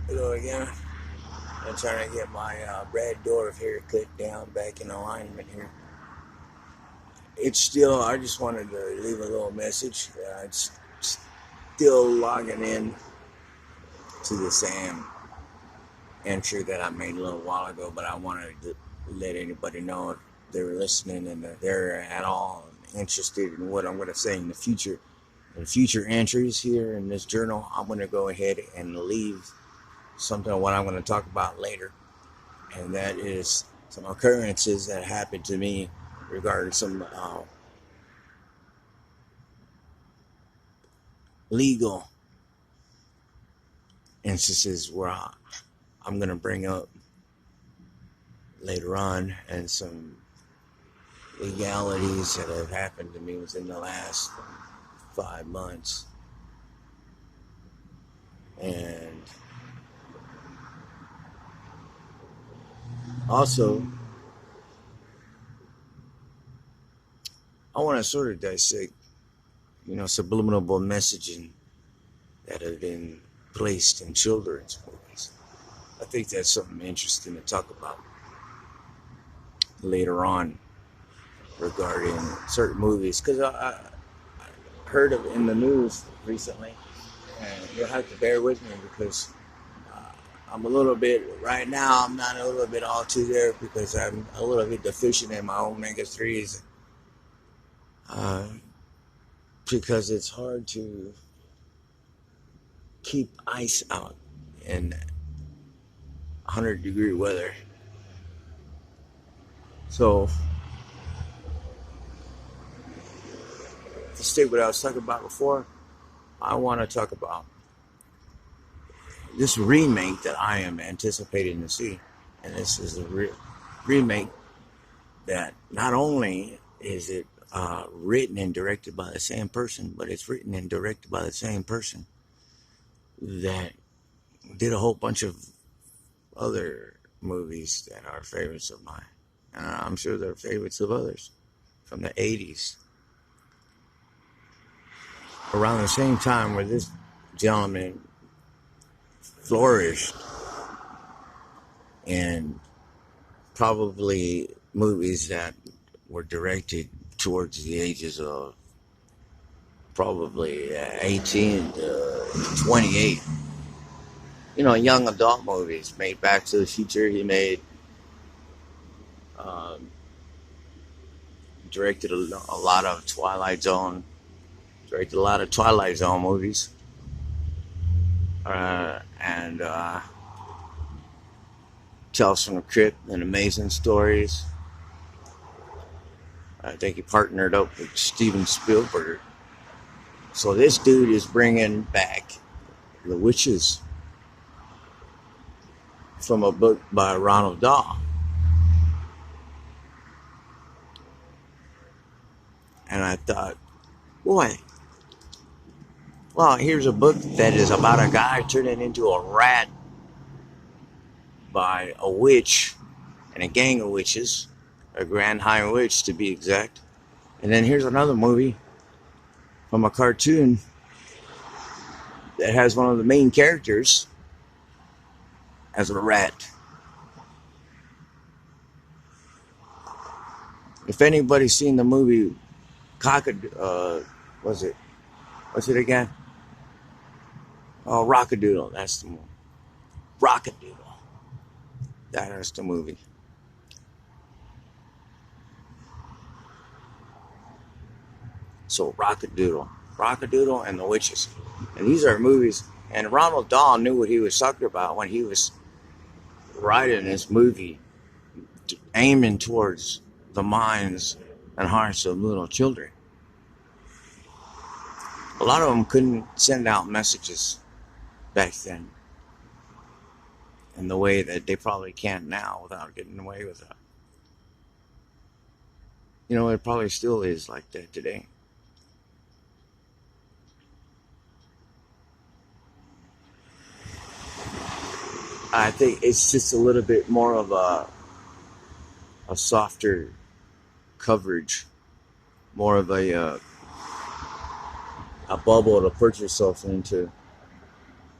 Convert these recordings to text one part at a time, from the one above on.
Hello again. I'm trying to get my Brad Dorff haircut down back in alignment here. It's still, I just wanted to leave a little message. It's still logging in to the same entry that I made a little while ago, but I wanted to let anybody know if they were listening and if they're at all interested in what I'm going to say in the future. In future entries here in this journal, I'm going to go ahead and leave something of what I'm going to talk about later, and that is some occurrences that happened to me regarding some legal instances where I'm going to bring up later on, and some legalities that have happened to me within the last 5 months. And also, I want to sort of dissect, subliminal messaging that have been placed in children's movies. I think that's something interesting to talk about later on regarding certain movies, because I heard of it in the news recently, and you'll have to bear with me because I'm a little bit right now. I'm not a little bit all too there because I'm a little bit deficient in my omega 3s, uh, because it's hard to keep ice out in 100-degree weather. So to state what I was talking about before, I want to talk about this remake that I am anticipating to see. And this is a remake that not only is it written and directed by the same person, but it's written and directed by the same person that did a whole bunch of other movies that are favorites of mine. And I'm sure they're favorites of others from the 80s. Around the same time where this gentleman flourished in probably movies that were directed towards the ages of probably 18 to 28. Young adult movies. Made Back to the Future. He made, um, directed a lot of Twilight Zone. Directed a lot of Twilight Zone movies. And Tales from the Crypt and Amazing Stories. I think he partnered up with Steven Spielberg. So this dude is bringing back The Witches from a book by Ronald Dahl. And I thought, boy, well, here's a book that is about a guy turning into a rat by a witch and a gang of witches, a Grand High Witch to be exact. And then here's another movie from a cartoon that has one of the main characters as a rat. If anybody's seen the movie was it? What's it again? Oh, Rockadoodle. That's the movie. Rockadoodle. That's the movie. So Rockadoodle and the Witches. And these are movies. And Ronald Dahl knew what he was talking about when he was writing this movie, aiming towards the minds and hearts of little children. A lot of them couldn't send out messages back then in the way that they probably can now without getting away with it. It probably still is like that today. I think it's just a little bit more of a softer coverage, more of a bubble to put yourself into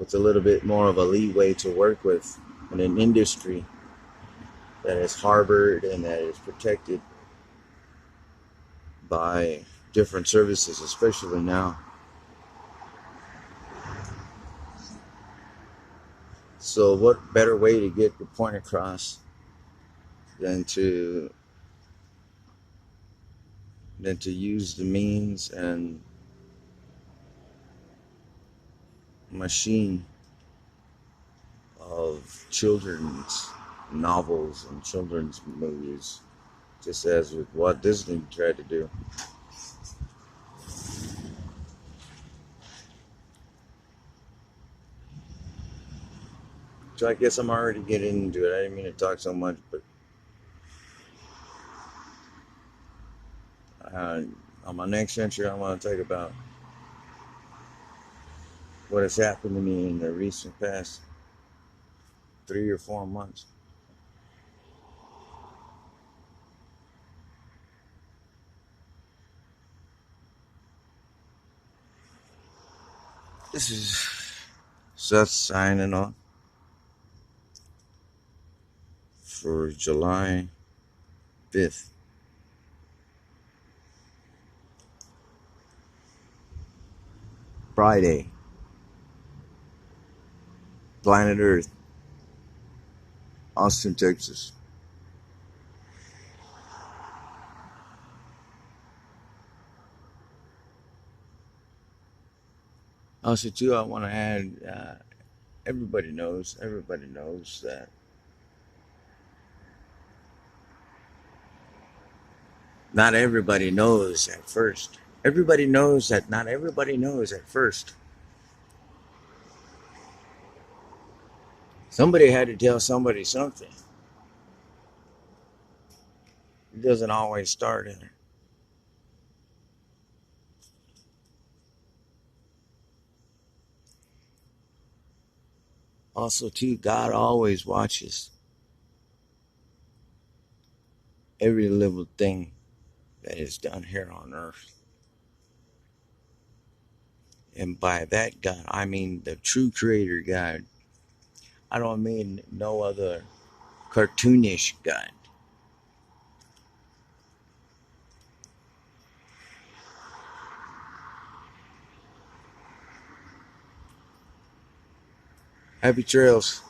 with a little bit more of a leeway to work with in an industry that is harbored and that is protected by different services, especially now. So what better way to get the point across than to use the means and machine of children's novels and children's movies, just as with what Disney tried to do. So I guess I'm already getting into it. I didn't mean to talk so much, but uh, on my next venture, I want to talk about what has happened to me in the recent past 3 or 4 months. This is Seth signing off for July 5th. Friday, planet Earth, Austin, Texas. Also, too, I want to add, everybody knows that not everybody knows at first. Everybody knows that not everybody knows at first. Somebody had to tell somebody something. It doesn't always start in it. Also, too, God always watches every little thing that is done here on earth. And by that God, I mean the true creator God. I don't mean no other cartoonish God. Happy trails.